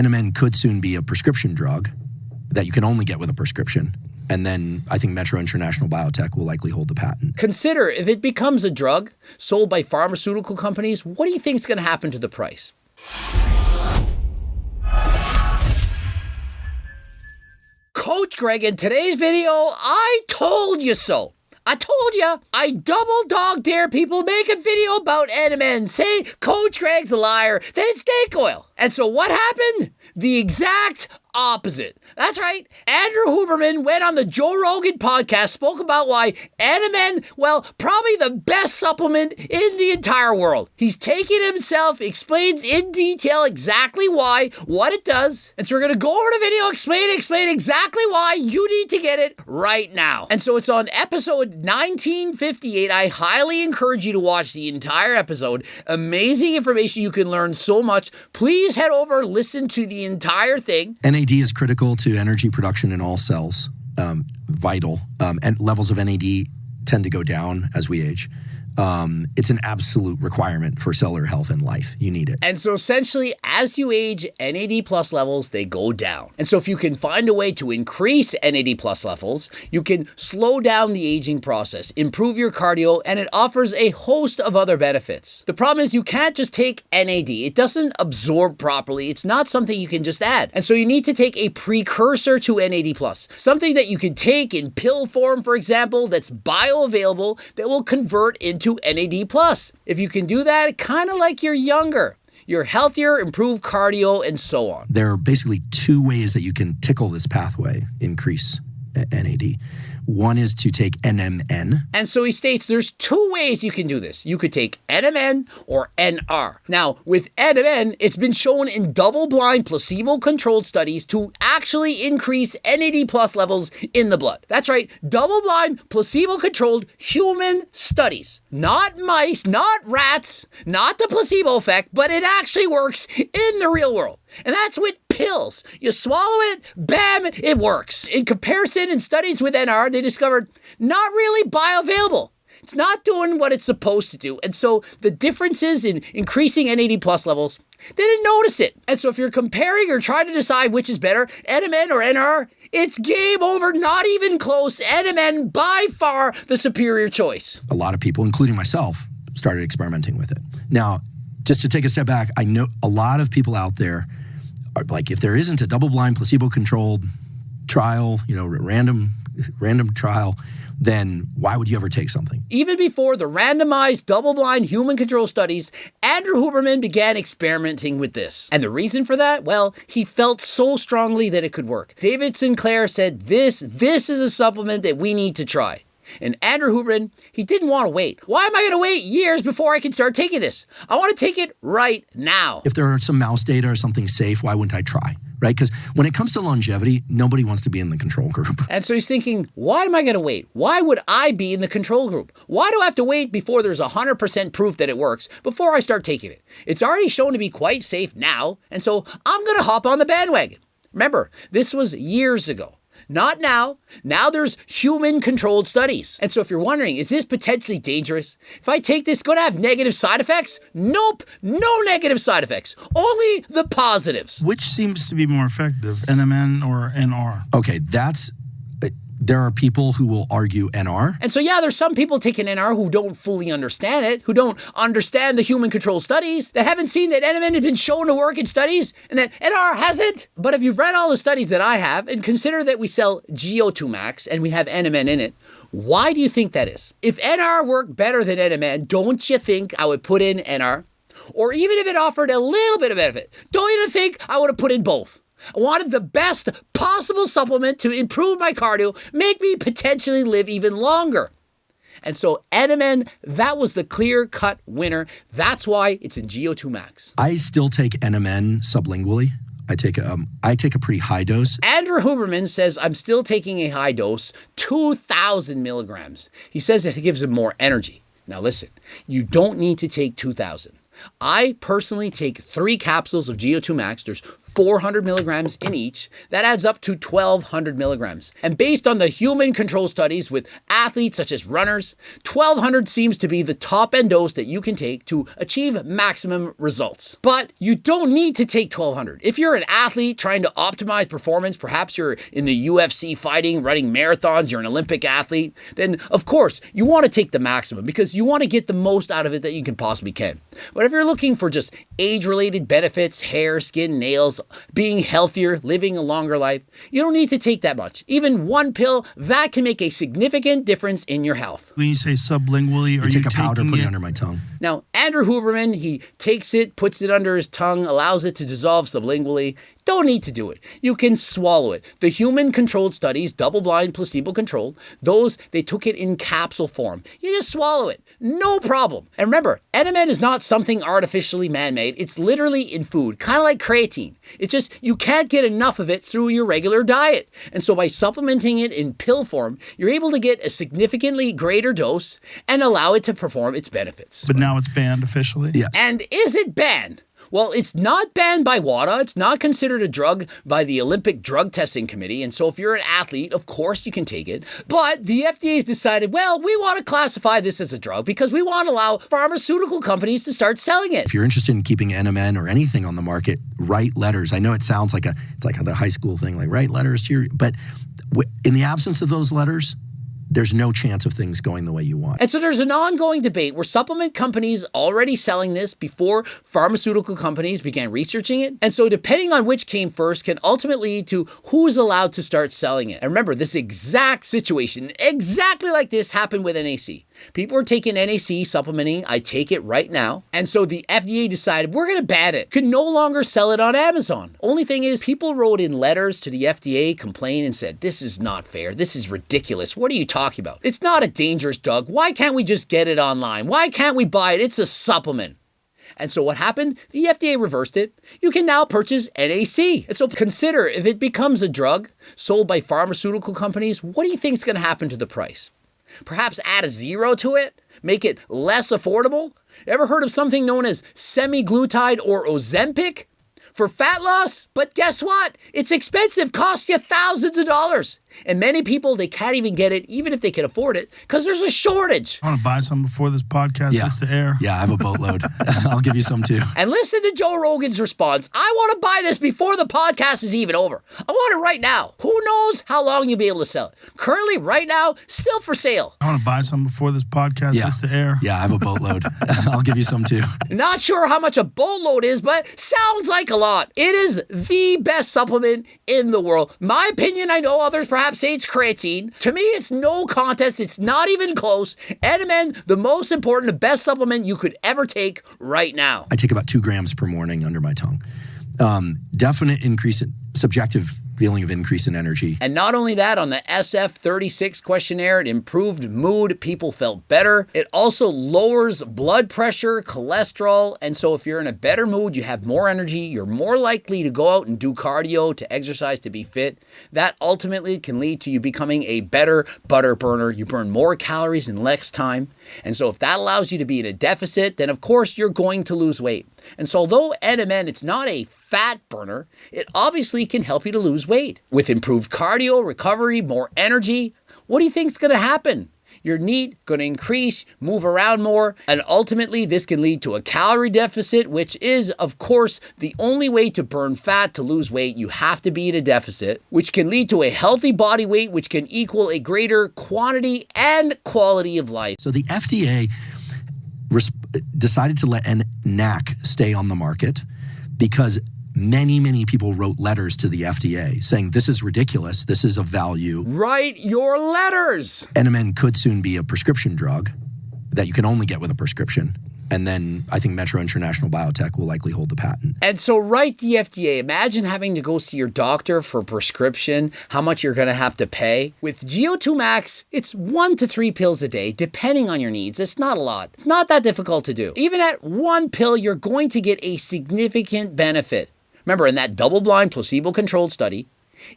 NMN could soon be a prescription drug that you can only get with a prescription. And then I think Metro International Biotech will likely hold the patent. Consider if it becomes a drug sold by pharmaceutical companies, what do you think is going to happen to the price? Coach Greg, in today's video, I told you so. I told you, I double dog dare people make a video about NMN, say Coach Greg's a liar, then it's snake oil. And so what happened? The exact opposite. That's right. Andrew Huberman went on the Joe Rogan podcast, spoke about why NMN, well, probably the best supplement in the entire world. He's taken himself, explains in detail exactly why, what it does. And so we're going to go over the video, explain exactly why you need to get it right now. And so it's on episode 1958. I highly encourage you to watch the entire episode. Amazing information. You can learn so much. Please head over, listen to the entire thing. NAD is critical to energy production in all cells, vital. And levels of NAD tend to go down as we age. It's an absolute requirement for cellular health and life. You need it. And so essentially, as you age, NAD plus levels, they go down. And so if you can find a way to increase NAD plus levels, you can slow down the aging process, improve your cardio, and it offers a host of other benefits. The problem is you can't just take NAD. It doesn't absorb properly. It's not something you can just add. And so you need to take a precursor to NAD plus, something that you can take in pill form, for example, that's bioavailable, that will convert into NAD+. If you can do that, kind of like you're younger. You're healthier, improve cardio, and so on. There are basically two ways that you can tickle this pathway, increase NAD. One is to take NMN. And so he states there's two ways you can do this. You could take NMN or NR. Now, with NMN, it's been shown in double-blind, placebo-controlled studies to actually increase NAD plus levels in the blood. That's right, double-blind, placebo-controlled human studies. Not mice, not rats, not the placebo effect, but it actually works in the real world. And that's with pills. You swallow it, bam, it works. In comparison, in studies with NR, they discovered not really bioavailable. It's not doing what it's supposed to do. And so the differences in increasing NAD plus levels, they didn't notice it. And so if you're comparing or trying to decide which is better, NMN or NR, it's game over, not even close. NMN, by far, the superior choice. A lot of people, including myself, started experimenting with it. Now, just to take a step back, I know a lot of people out there are like, if there isn't a double-blind, placebo-controlled trial, random trial, then why would you ever take something? Even before the randomized, double-blind, human-controlled studies, Andrew Huberman began experimenting with this. And the reason for that? Well, he felt so strongly that it could work. David Sinclair said, this is a supplement that we need to try. And Andrew Huberman, he didn't want to wait. Why am I going to wait years before I can start taking this? I want to take it right now. If there are some mouse data or something safe, why wouldn't I try? Right? Because when it comes to longevity, nobody wants to be in the control group. And so he's thinking, why am I going to wait? Why would I be in the control group? Why do I have to wait before there's 100% proof that it works before I start taking it? It's already shown to be quite safe now, and so I'm going to hop on the bandwagon. Remember, this was years ago. Not now. Now there's human-controlled studies. And so if you're wondering, is this potentially dangerous? If I take this, going to have negative side effects? Nope, no negative side effects. Only the positives. Which seems to be more effective, NMN or NR? Okay, there are people who will argue NR. And so, yeah, there's some people taking NR who don't fully understand it, who don't understand the human-controlled studies, that haven't seen that NMN has been shown to work in studies, and that NR hasn't. But if you've read all the studies that I have, and consider that we sell GO2 Max, and we have NMN in it, why do you think that is? If NR worked better than NMN, don't you think I would put in NR? Or even if it offered a little bit of benefit, don't you think I would have put in both? I wanted the best possible supplement to improve my cardio, make me potentially live even longer. And so NMN, that was the clear-cut winner. That's why it's in GO2 Max. I still take NMN sublingually. I take a pretty high dose. Andrew Huberman says, I'm still taking a high dose, 2,000 milligrams. He says that it gives him more energy. Now listen, you don't need to take 2,000. I personally take 3 capsules of GO2 Max. There's 400 milligrams in each. That adds up to 1,200 milligrams. And based on the human control studies with athletes such as runners, 1,200 seems to be the top end dose that you can take to achieve maximum results. But you don't need to take 1,200. If you're an athlete trying to optimize performance, perhaps you're in the UFC fighting, running marathons, you're an Olympic athlete, then of course you want to take the maximum because you want to get the most out of it that you can possibly can. But if you're looking for just age-related benefits, hair, skin, nails, being healthier, living a longer life, you don't need to take that much. Even one pill, that can make a significant difference in your health. When you say sublingually, are you take a powder, put it taking under my tongue. Now, Andrew Huberman, he takes it, puts it under his tongue, allows it to dissolve sublingually. Don't need to do it. You can swallow it. The human controlled studies, double-blind, placebo-controlled, those, they took it in capsule form. You just swallow it. No problem. And remember, NMN is not something artificially man-made. It's literally in food, kind of like creatine. It's just you can't get enough of it through your regular diet. And so by supplementing it in pill form, you're able to get a significantly greater dose and allow it to perform its benefits. But now it's banned officially? Yeah. And is it banned? Well, it's not banned by WADA. It's not considered a drug by the Olympic Drug Testing Committee. And so if you're an athlete, of course you can take it. But the FDA has decided, well, we want to classify this as a drug because we want to allow pharmaceutical companies to start selling it. If you're interested in keeping NMN or anything on the market, write letters. I know it sounds like it's like the high school thing, like write letters to your, but in the absence of those letters, there's no chance of things going the way you want. And so there's an ongoing debate where supplement companies already selling this before pharmaceutical companies began researching it. And so depending on which came first can ultimately lead to who's allowed to start selling it. And remember, this exact situation, exactly like this, happened with NAC. People are taking NAC supplementing. I take it right now. And so the FDA decided we're going to ban it. Could no longer sell it on Amazon. Only thing is people wrote in letters to the FDA, complained and said, this is not fair. This is ridiculous. What are you talking about? It's not a dangerous drug. Why can't we just get it online? Why can't we buy it? It's a supplement. And so what happened? The FDA reversed it. You can now purchase NAC. And so consider if it becomes a drug sold by pharmaceutical companies, what do you think is going to happen to the price? Perhaps add a zero to it? Make it less affordable? Ever heard of something known as semaglutide or Ozempic for fat loss? But guess what? It's expensive, costs you thousands of dollars. And many people, they can't even get it, even if they can afford it, because there's a shortage. I want to buy some before this podcast hits the air. Yeah, I have a boatload. I'll give you some too. And listen to Joe Rogan's response. I want to buy this before the podcast is even over. I want it right now. Who knows how long you'll be able to sell it? Currently, right now, still for sale. I want to buy some before this podcast hits the air. Yeah, I have a boatload. I'll give you some too. Not sure how much a boatload is, but sounds like a lot. It is the best supplement in the world. My opinion, I know others perhaps say it's creatine. To me, it's no contest. It's not even close. NMN, the most important, the best supplement you could ever take right now. I take about 2 grams per morning under my tongue. Definite increase in subjective feeling of increase in energy. And not only that, on the SF-36 questionnaire, it improved mood. People felt better. It also lowers blood pressure, cholesterol. And so if you're in a better mood, you have more energy, you're more likely to go out and do cardio, to exercise, to be fit. That ultimately can lead to you becoming a better butter burner. You burn more calories in less time. And so if that allows you to be in a deficit, then of course you're going to lose weight. And so although NMN, it's not a fat burner, it obviously can help you to lose weight. With improved cardio, recovery, more energy, what do you think is going to happen? Your NEAT going to increase, move around more, and ultimately this can lead to a calorie deficit, which is, of course, the only way to burn fat, to lose weight. You have to be in a deficit, which can lead to a healthy body weight, which can equal a greater quantity and quality of life. So the FDA decided to let NAC stay on the market because many people wrote letters to the FDA saying this is ridiculous, this is of value. Write your letters. NMN could soon be a prescription drug that you can only get with a prescription. And then I think Metro International Biotech will likely hold the patent. And so write the FDA. Imagine having to go see your doctor for a prescription, how much you're going to have to pay. With GO2 Max, it's 1 to 3 pills a day, depending on your needs. It's not a lot. It's not that difficult to do. Even at 1 pill, you're going to get a significant benefit. Remember, in that double-blind, placebo-controlled study,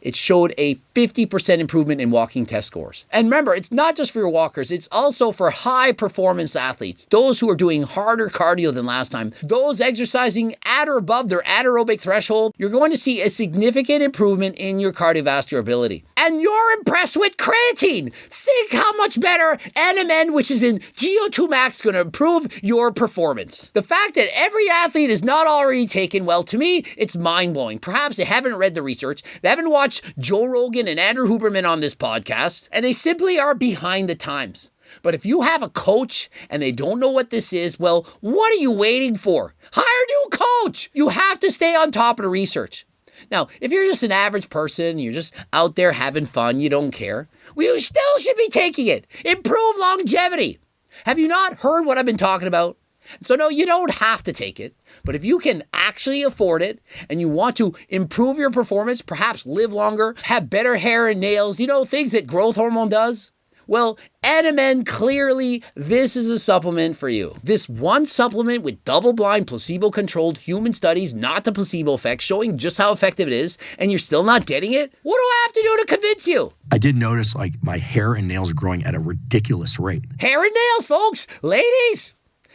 it showed a 50% improvement in walking test scores. And remember, it's not just for your walkers, it's also for high performance athletes, those who are doing harder cardio than last time, those exercising at or above their anaerobic threshold. You're going to see a significant improvement in your cardiovascular ability. And you're impressed with creatine. Think how much better NMN, which is in GO2 max, is going to improve your performance. The fact that every athlete is not already taken, well, to me, it's mind-blowing. Perhaps they haven't read the research, they haven't watched Joe Rogan and Andrew Huberman on this podcast, and they simply are behind the times. But if you have a coach and they don't know what this is, well, what are you waiting for? Hire a new coach! You have to stay on top of the research. Now, if you're just an average person, you're just out there having fun, you don't care, well, you still should be taking it. Improve longevity. Have you not heard what I've been talking about? So no, you don't have to take it, but if you can actually afford it and you want to improve your performance, perhaps live longer, have better hair and nails, things that growth hormone does, well, NMN, clearly, this is a supplement for you. This one supplement with double-blind, placebo-controlled human studies, not the placebo effect, showing just how effective it is, and you're still not getting it? What do I have to do to convince you? I did notice, my hair and nails are growing at a ridiculous rate. Hair and nails, folks! Ladies!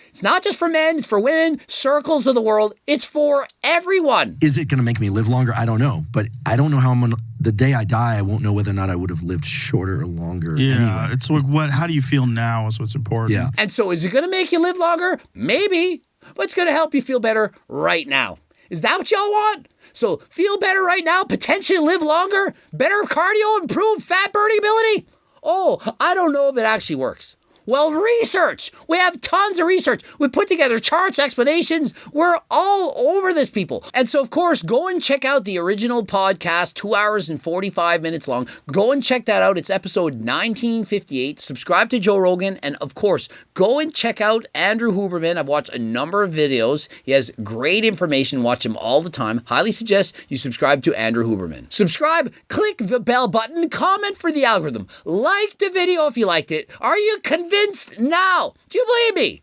It's not just for men, it's for women, circles of the world. It's for everyone. Is it going to make me live longer? I don't know. But I don't know how I'm going to, the day I die, I won't know whether or not I would have lived shorter or longer. Yeah, anyway. it's like how do you feel now is what's important. Yeah. And so is it going to make you live longer? Maybe. But it's going to help you feel better right now. Is that what y'all want? So feel better right now, potentially live longer, better cardio, improve fat burning ability? Oh, I don't know if it actually works. Well, research. We have tons of research. We put together charts, explanations. We're all over this, people. And so, of course, go and check out the original podcast, 2 hours and 45 minutes long. Go and check that out. It's episode 1958. Subscribe to Joe Rogan. And, of course, go and check out Andrew Huberman. I've watched a number of videos. He has great information. Watch him all the time. Highly suggest you subscribe to Andrew Huberman. Subscribe, click the bell button, comment for the algorithm. Like the video if you liked it. Are you convinced now? Do you believe me?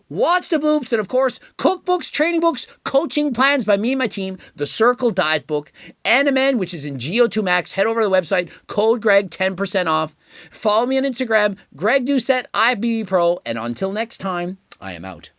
Watch the boops and, of course, cookbooks, training books, coaching plans by me and my team, the Circle Diet Book, NMN, which is in GO2 Max. Head over to the website, code Greg, 10% off. Follow me on Instagram, Greg Doucette, IBB Pro, and until next time, I am out.